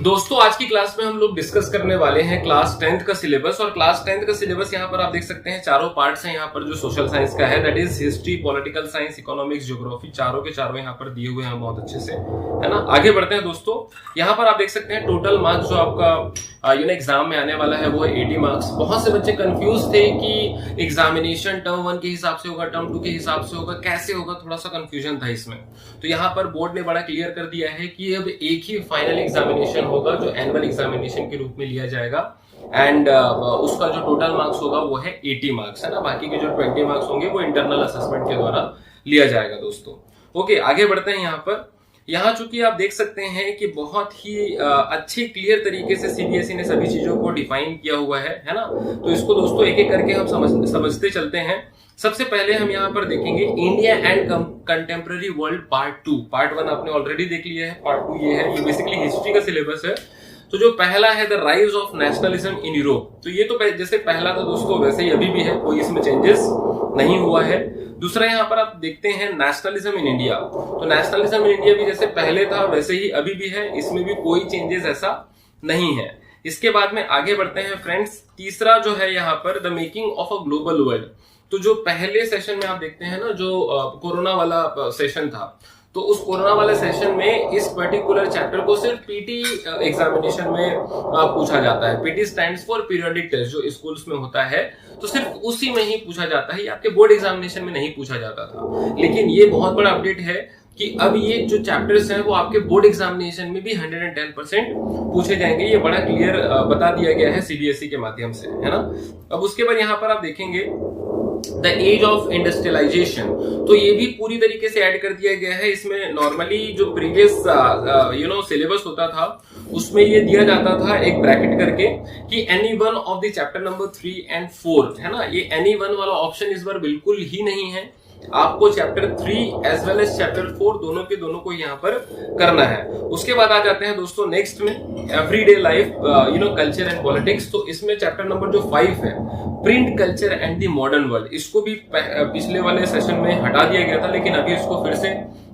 दोस्तों आज की क्लास में हम लोग डिस्कस करने वाले हैं क्लास 10th का सिलेबस। और क्लास 10th का सिलेबस यहाँ पर आप देख सकते हैं चारों पार्ट्स हैं यहाँ पर जो सोशल साइंस का है, that is history, political science, economics, geography, चारों के चारों यहाँ पर दिए हुए हैं बहुत अच्छे से, है ना। आगे बढ़ते हैं दोस्तों। यहाँ पर आप देख सकते हैं टोटल मार्क्स जो आपका एग्जाम में आने वाला है वो है 80 मार्क्स। बहुत से बच्चे कंफ्यूज थे कि एग्जामिनेशन टर्म 1 के हिसाब से होगा, टर्म 2 के हिसाब से होगा, कैसे होगा, थोड़ा सा कंफ्यूजन था इसमें। तो यहाँ पर बोर्ड ने बड़ा क्लियर कर दिया है कि अब एक ही फाइनल एग्जामिनेशन होगा जो एनुअल एग्जामिनेशन के रूप में लिया जाएगा एंड उसका जो टोटल मार्क्स होगा वो है 80 मार्क्स, है ना। बाकी के जो 20 मार्क्स होंगे वो इंटरनल असेसमेंट के द्वारा लिया जाएगा दोस्तों। ओके, आगे बढ़ते हैं। यहाँ चूंकि आप देख सकते हैं कि बहुत ही अच्छे क्लियर तरीके से सीबीएसई ने सभी चीजों को डिफाइन किया हुआ है ना। तो इसको दोस्तों एक एक करके हम समझते चलते हैं। सबसे पहले हम यहाँ पर देखेंगे India and contemporary world part 2। Part 1 आपने ऑलरेडी देख लिया है, पार्ट 2 ये बेसिकली हिस्ट्री का सिलेबस है। तो जो पहला है the rise of nationalism in Europe, तो ये तो जैसे पहला था दोस्तों वैसे ही अभी भी है, कोई इसमें चेंजेस नहीं हुआ है। दूसरा यहाँ पर आप देखते हैं नेशनलिज्म इन इंडिया, तो नेशनलिज्म इन इंडिया भी जैसे पहले था वैसे ही अभी भी है, इसमें भी कोई चेंजेस ऐसा नहीं है। इसके बाद में आगे बढ़ते हैं फ्रेंड्स। तीसरा जो है यहाँ पर the making of a global world, तो जो पहले सेशन में आप देखते हैं ना जो कोरोना वाला सेशन था, तो उस कोरोना वाले सेशन में इस पर्टिकुलर चैप्टर को सिर्फ पीटी एग्जामिनेशन में पूछा जाता है। PT stands for periodic test, जो स्कूल्स में होता है तो सिर्फ उसी में ही पूछा जाता है, ये आपके बोर्ड एग्जामिनेशन में नहीं पूछा जाता था। लेकिन ये बहुत बड़ा अपडेट है कि अब ये जो चैप्टर्स हैं वो आपके बोर्ड एग्जामिनेशन में भी 110% पूछे जाएंगे। ये बड़ा क्लियर बता दिया गया है सीबीएसई के माध्यम से, है ना। अब उसके बाद यहाँ पर आप देखेंगे द एज ऑफ इंडस्ट्रियलाइजेशन, तो ये भी पूरी तरीके से ऐड कर दिया गया है। इसमें नॉर्मली जो प्रीवियस सिलेबस होता था उसमें ये दिया जाता था एक ब्रैकेट करके कि any one of the chapter number 3 and 4, है ना। ये एनी वन वाला ऑप्शन इस बार बिल्कुल ही नहीं है, आपको chapter 3 as well as chapter 4 दोनों के दोनों को यहाँ पर करना है। उसके बाद आ जाते हैं दोस्तों नेक्स्ट में everyday life, culture and politics. तो इसमें चैप्टर नंबर जो 5 है print culture and the modern world, इसको भी पिछले वाले सेशन में हटा दिया गया था लेकिन अभी इसको फिर से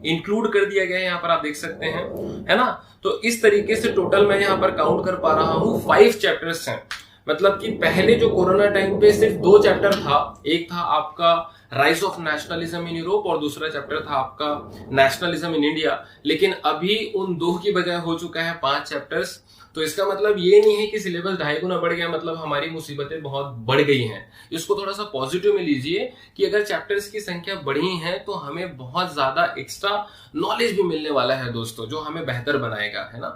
इंक्लूड कर दिया गया है, यहाँ पर आप देख सकते हैं, है ना। तो इस तरीके से टोटल मैं यहाँ पर काउंट कर पा रहा हूँ 5 चैप्टर्स हैं। मतलब कि पहले जो कोरोना टाइम पे सिर्फ 2 चैप्टर था, एक था आपका rise of nationalism in Europe और दूसरा चैप्टर था आपका नेशनलिज्म इन इंडिया, लेकिन अभी उन 2 की बजाय हो चुका है 5 चैप्टर्स। तो इसका मतलब ये नहीं है कि सिलेबस 2.5 गुना बढ़ गया, मतलब हमारी मुसीबतें बहुत बढ़ गई हैं। इसको थोड़ा सा पॉजिटिव में लीजिए कि अगर चैप्टर्स की संख्या बढ़ी है तो हमें बहुत ज्यादा एक्स्ट्रा नॉलेज भी मिलने वाला है दोस्तों, जो हमें बेहतर बनाएगा, है ना।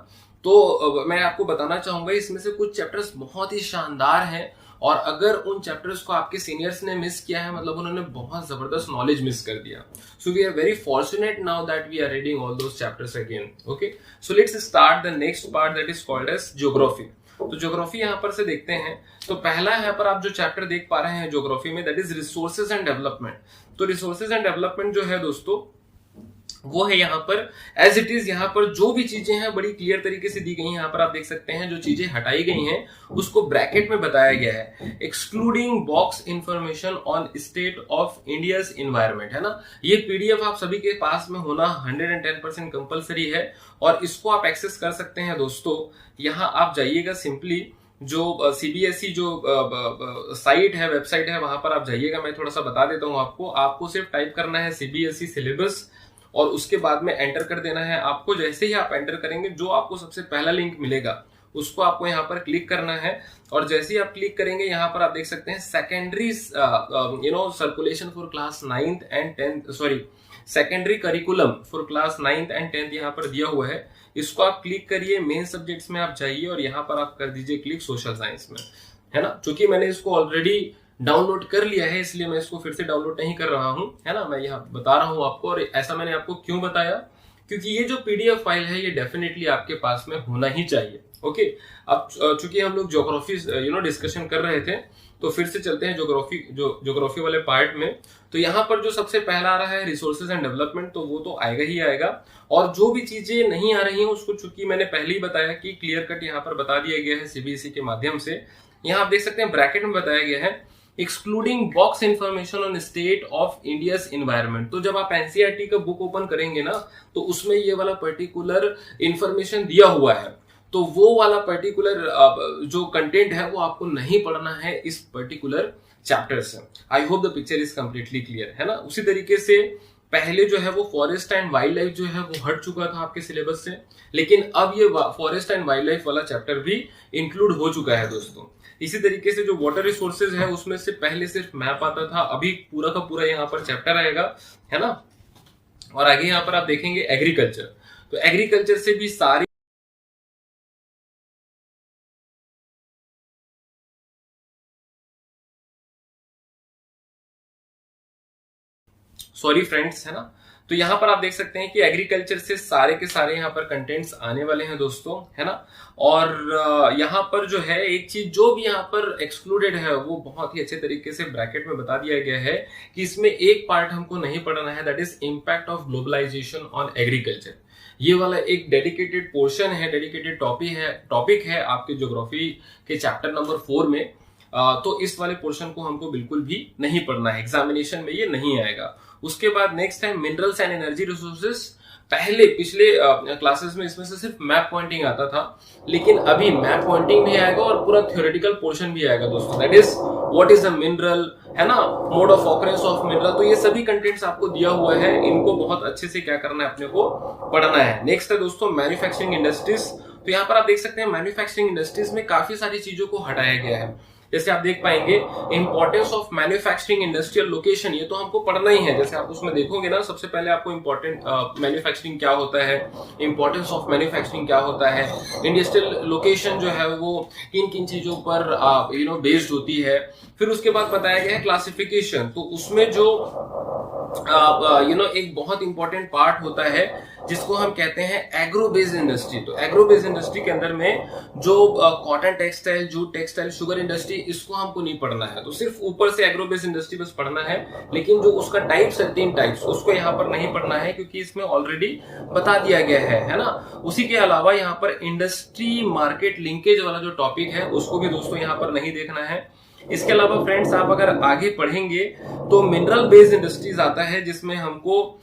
तो मैं आपको बताना चाहूंगा इसमें से कुछ चैप्टर्स बहुत ही शानदार हैं, और अगर उन चैप्टर्स को आपके सीनियर्स ने मिस किया है मतलब उन्होंने बहुत जबरदस्त नॉलेज मिस कर दिया। So we are very fortunate now that we are reading all those chapters again. Okay, so let's start the next part that is called as geography. तो ज्योग्राफी यहाँ पर से देखते हैं। तो पहला यहाँ पर आप जो चैप्टर देख पा रहे हैं ज्योग्राफी में that is resources and development. तो रिसोर्सेज एंड डेवलपमेंट जो है दोस्तों वो है यहाँ पर एज इट इज, यहाँ पर जो भी चीजें हैं बड़ी क्लियर तरीके से दी गई हैं। यहाँ पर आप देख सकते हैं जो चीजें हटाई गई हैं उसको ब्रैकेट में बताया गया है, excluding box information on state of India's environment, है ना। ये पीडीएफ आप सभी के पास में होना 110% कंपलसरी है और इसको आप एक्सेस कर सकते हैं दोस्तों। यहाँ आप जाइएगा, सिंपली जो सीबीएसई जो साइट है, वेबसाइट है, वहां पर आप जाइएगा। मैं थोड़ा सा बता देता हूँ आपको सिर्फ टाइप करना है सीबीएसई सिलेबस और उसके बाद में एंटर कर देना है। आपको जैसे ही आप एंटर करेंगे जो आपको सबसे पहला लिंक मिलेगा उसको आपको यहाँ पर क्लिक करना है, और जैसे ही आप क्लिक करेंगे यहाँ पर आप देख सकते हैं secondary circulation for class 9th and 10th, sorry secondary curriculum for class 9th and 10th यहाँ पर दिया हुआ है। इसको आप क्लिक करिए, मेन सब्जेक्ट्स में आप जाइए और यहाँ पर आप कर दीजिए क्लिक सोशल साइंस में, है ना। क्योंकि मैंने इसको ऑलरेडी डाउनलोड कर लिया है इसलिए मैं इसको फिर से डाउनलोड नहीं कर रहा हूं, है ना। मैं यहाँ बता रहा हूं आपको, और ऐसा मैंने आपको क्यों बताया, क्योंकि ये जो पीडीएफ फाइल है ये डेफिनेटली आपके पास में होना ही चाहिए। ओके, अब चूंकि हम लोग ज्योग्राफी डिस्कशन कर रहे थे तो फिर से चलते हैं ज्योग्राफी वाले पार्ट में। तो यहाँ पर जो सबसे पहला आ रहा है रिसोर्सेज एंड डेवलपमेंट, तो वो तो आएगा ही आएगा, और जो भी चीजें नहीं आ रही हैं उसको चूंकि मैंने पहले ही बताया कि क्लियर कट यहाँ पर बता दिया गया है सीबीएसई के माध्यम से। यहाँ आप देख सकते हैं ब्रैकेट में बताया गया है excluding box information on state of India's environment. तो जब आप एनसीईआरटी का बुक ओपन करेंगे ना तो उसमें ये वाला पर्टिकुलर इंफॉर्मेशन दिया हुआ है। तो वो वाला पर्टिकुलर जो कंटेंट है वो आपको नहीं पढ़ना है इस पर्टिकुलर चैप्टर से। I hope the picture is completely clear, है ना। उसी तरीके से पहले जो है वो फॉरेस्ट एंड वाइल्ड लाइफ जो है वो हट चुका था आपके सिलेबस से, लेकिन अब ये फॉरेस्ट एंड वाइल्ड लाइफ वाला चैप्टर भी इंक्लूड हो चुका है दोस्तों। इसी तरीके से जो वाटर रिसोर्सेज है उसमें से पहले सिर्फ मैप आता था, अभी पूरा का पूरा यहाँ पर चैप्टर आएगा, है ना। और आगे यहाँ पर आप देखेंगे एग्रीकल्चर, तो एग्रीकल्चर से भी सारी सॉरी फ्रेंड्स, है ना। तो यहाँ पर आप देख सकते हैं कि एग्रीकल्चर से सारे के सारे यहाँ पर कंटेंट्स आने वाले हैं दोस्तों, है ना। और यहाँ पर जो है एक चीज जो भी यहाँ पर एक्सक्लूडेड है वो बहुत ही अच्छे तरीके से ब्रैकेट में बता दिया गया है कि इसमें एक पार्ट हमको नहीं पढ़ना है, that is impact of globalisation on agriculture. ये वाला एक डेडिकेटेड पोर्शन है, डेडिकेटेड टॉपिक है आपके ज्योग्राफी के चैप्टर नंबर 4 में। तो इस वाले पोर्शन को हमको बिल्कुल भी नहीं पढ़ना है, एग्जामिनेशन में ये नहीं आएगा। उसके बाद नेक्स्ट है मिनरल्स एंड एनर्जी रिसोर्सेज। पहले पिछले क्लासेस में इसमें से सिर्फ मैप पॉइंटिंग आता था, लेकिन अभी मैप पॉइंटिंग भी आएगा और पूरा थ्योरेटिकल पोर्शन भी आएगा दोस्तों, that is what is a mineral, है ना, mode of occurrence of mineral. तो ये सभी कंटेंट्स आपको दिया हुआ है, इनको बहुत अच्छे से क्या करना है, अपने को पढ़ना है। नेक्स्ट है दोस्तों मैन्युफैक्चरिंग इंडस्ट्रीज। तो यहाँ पर आप देख सकते हैं मैन्युफैक्चरिंग इंडस्ट्रीज में काफी सारी चीजों को हटाया गया है। जैसे आप देख पाएंगे importance of manufacturing industrial location, ये तो हमको पढ़ना ही है। जैसे आप उसमें देखोगे ना, सबसे पहले आपको इंपॉर्टेंट मैन्युफैक्चरिंग क्या होता है, इंपॉर्टेंस ऑफ मैन्युफैक्चरिंग क्या होता है, इंडस्ट्रियल लोकेशन जो है वो किन किन चीजों पर बेस्ड होती है। फिर उसके बाद बताया गया है क्लासिफिकेशन, तो उसमें जो एक बहुत इंपॉर्टेंट पार्ट होता है जिसको हम कहते हैं एग्रो बेस्ड इंडस्ट्री। तो एग्रो बेस्ड इंडस्ट्री के अंदर में जो cotton textile, jute textile, sugar industry, इसको हमको नहीं पढ़ना है। तो सिर्फ ऊपर से एग्रो बेस्ड इंडस्ट्री बस पढ़ना है, लेकिन जो उसका टाइप्स है 3 टाइप्स, उसको यहाँ पर नहीं पढ़ना है क्योंकि इसमें ऑलरेडी बता दिया गया है ना। उसी के अलावा यहाँ पर इंडस्ट्री मार्केट लिंकेज वाला जो टॉपिक है उसको भी दोस्तों यहाँ पर नहीं देखना है। इसके अलावा फ्रेंड्स आप अगर आगे पढ़ेंगे तो मिनरल बेस्ड इंडस्ट्रीज आता है, जिसमें हमको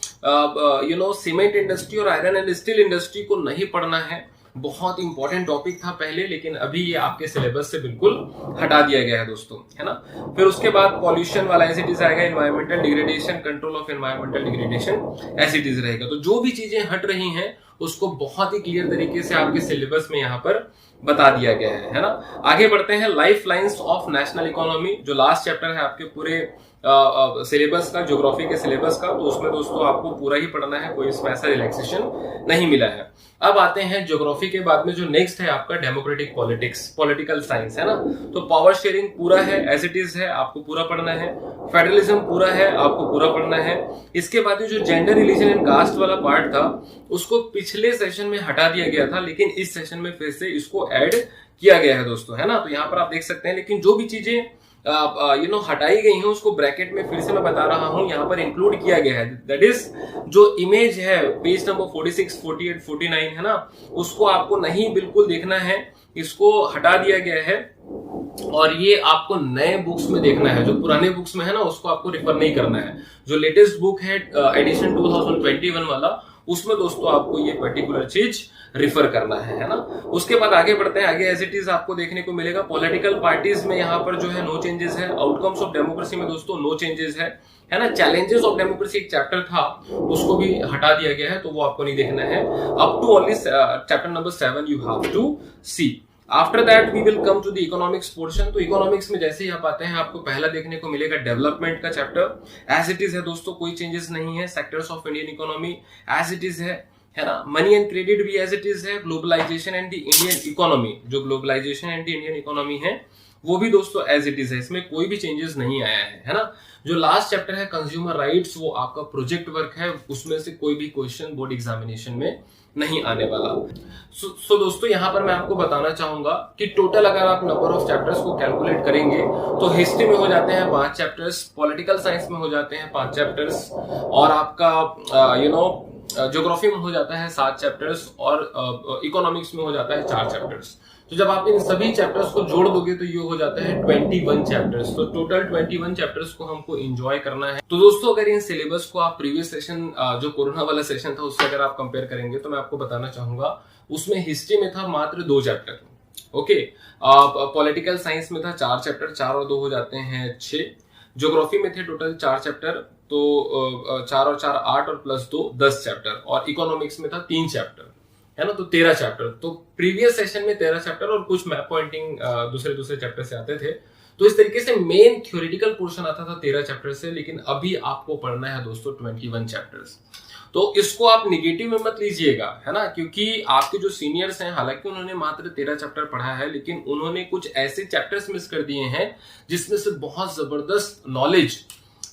सीमेंट इंडस्ट्री और आयरन एंड स्टील इंडस्ट्री को नहीं पढ़ना है। बहुत इंपॉर्टेंट टॉपिक था पहले, लेकिन अभी ये आपके सिलेबस से बिल्कुल हटा दिया गया है दोस्तों, है ना। फिर उसके बाद पॉल्यूशन वाला एज इट इज आएगा, environmental degradation, control of environmental degradation as it is रहेगा। तो जो भी चीजें हट रही हैं उसको बहुत ही क्लियर तरीके से आपके सिलेबस में यहाँ पर बता दिया गया है ना। आगे बढ़ते हैं life lines of national economy, जो लास्ट चैप्टर है आपके पूरे सिलेबस का, ज्योग्राफी के सिलेबस का। तो उसमें दोस्तों आपको पूरा ही पढ़ना है, कोई इसमें ऐसा रिलैक्सेशन नहीं मिला है। अब आते हैं ज्योग्राफी के बाद में जो नेक्स्ट है आपका डेमोक्रेटिक पॉलिटिक्स, पॉलिटिकल साइंस, है ना। तो पावर शेयरिंग पूरा है, एज इट इज है, आपको पूरा पढ़ना है। फेडरलिज्म पूरा है, आपको पूरा पढ़ना है। इसके बाद जो जेंडर, रिलीजन एंड कास्ट वाला पार्ट था उसको पिछले सेशन में हटा दिया गया था, लेकिन इस सेशन में फिर से इसको ऐड किया गया है दोस्तों, है ना। तो यहाँ पर आप देख सकते हैं, लेकिन जो भी चीजें हटाई गई हैं उसको ब्रैकेट में फिर से मैं बता रहा हूं यहाँ पर इंक्लूड किया गया है। दैट इज जो इमेज है पेज नंबर 46, 48, 49, है ना, उसको आपको नहीं बिल्कुल देखना है, इसको हटा दिया गया है। और ये आपको नए बुक्स में देखना है, जो पुराने बुक्स में है ना उसको आपको रेफर नहीं करना है। जो लेटेस्ट बुक है एडिशन 2021 वाला, उसमें दोस्तों आपको ये पर्टिकुलर चीज रिफर करना है ना। उसके बाद आगे बढ़ते हैं, आगे एज इट इज आपको देखने को मिलेगा पॉलिटिकल पार्टीज में यहाँ पर जो है नो चेंजेस है। आउटकम्स ऑफ डेमोक्रेसी में दोस्तों नो चेंजेस है ना। चैलेंजेस ऑफ डेमोक्रेसी एक चैप्टर था, उसको भी हटा दिया गया है, तो वो आपको नहीं देखना है। Up to only chapter number 7 you have to see. After that we will come to the economics portion. तो इकोनॉमिक्स में जैसे ही आप आते हैं आपको पहला देखने को मिलेगा डेवलपमेंट का चैप्टर। एज इट इज है दोस्तों, कोई चेंजेस नहीं है। Sectors of Indian economy as it is है ना। मनी एंड क्रेडिट भी एज इट इज है। Globalisation and the Indian economy, जो globalisation and the Indian economy है वो भी दोस्तों एज इट इज है, इसमें कोई भी चेंजेस नहीं आया है ना। जो लास्ट चैप्टर है कंज्यूमर राइट्स, वो आपका प्रोजेक्ट वर्क है, उसमें से कोई भी क्वेश्चन बोर्ड एग्जामिनेशन में नहीं आने वाला। सो दोस्तों यहाँ पर मैं आपको बताना चाहूंगा कि टोटल अगर आप नंबर ऑफ चैप्टर्स को कैलकुलेट करेंगे तो हिस्ट्री में हो जाते हैं 5 चैप्टर्स, पॉलिटिकल साइंस में हो जाते हैं 5 चैप्टर्स, और आपका ज्योग्राफी में हो जाता है 7 चैप्टर्स और इकोनॉमिक्स में हो जाता है 4 चैप्टर्स। तो जब आप इन सभी चैप्टर्स को जोड़ दोगे तो ये हो जाता है 21 चैप्टर्स। तो टोटल 21 चैप्टर्स को हमको एंजॉय करना है। तो दोस्तों अगर इन सिलेबस को आप प्रीवियस सेशन जो कोरोना वाला सेशन था उससे अगर आप कंपेयर करेंगे तो मैं आपको बताना चाहूंगा उसमें हिस्ट्री में था मात्र 2 चैप्टर। ओके, पॉलिटिकल साइंस में था 4 चैप्टर, 4 और 2 हो जाते हैं 6। ज्योग्राफी में थे टोटल 4 चैप्टर, तो 4 और 4 8 और प्लस 2 10 चैप्टर, और इकोनॉमिक्स में था 3 चैप्टर, है ना, तो 13 चैप्टर। तो प्रीवियस सेशन में 13 चैप्टर और कुछ मैप पॉइंटिंग दूसरे चैप्टर से आते थे। तो इस तरीके से मेन थ्योरेटिकल पोर्शन आता था 13 चैप्टर से, लेकिन अभी आपको पढ़ना है दोस्तों 21 चैप्टर्स। तो इसको आप निगेटिव में मत लीजिएगा, है ना, क्योंकि आपके जो सीनियर्स हैं हालांकि उन्होंने मात्र 13 चैप्टर पढ़ा है, लेकिन उन्होंने कुछ ऐसे चैप्टर्स मिस कर दिए हैं जिसमें से बहुत जबरदस्त नॉलेज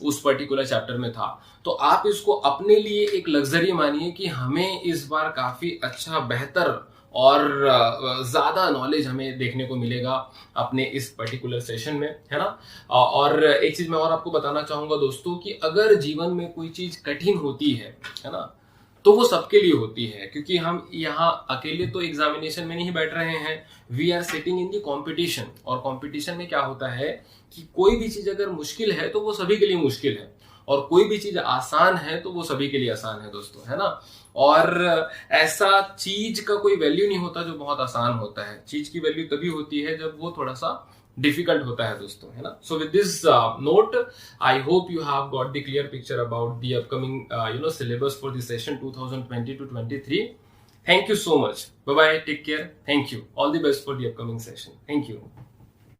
उस पर्टिकुलर चैप्टर में था। तो आप इसको अपने लिए एक लग्जरी मानिए कि हमें इस बार काफी अच्छा, बेहतर और ज्यादा नॉलेज हमें देखने को मिलेगा अपने इस पर्टिकुलर सेशन में, है ना। और एक चीज मैं और आपको बताना चाहूंगा दोस्तों कि अगर जीवन में कोई चीज कठिन होती है ना, तो वो सबके लिए होती है, क्योंकि हम यहाँ अकेले तो एग्जामिनेशन में नहीं बैठ रहे हैं, we are sitting in the competition. और कॉम्पिटिशन में क्या होता है कि कोई भी चीज अगर मुश्किल है तो वो सभी के लिए मुश्किल है, और कोई भी चीज आसान है तो वो सभी के लिए आसान है दोस्तों, है ना। और ऐसा चीज का कोई वैल्यू नहीं होता जो बहुत आसान होता है, चीज की वैल्यू तभी होती है जब वो थोड़ा सा डिफिकल्ट होता है दोस्तों, है ना। So with this note I hope you have got the clear picture about the upcoming syllabus for the session 2020 to 23. Thank you so much. Bye bye, take care. Thank you. All the best for the upcoming session. Thank you.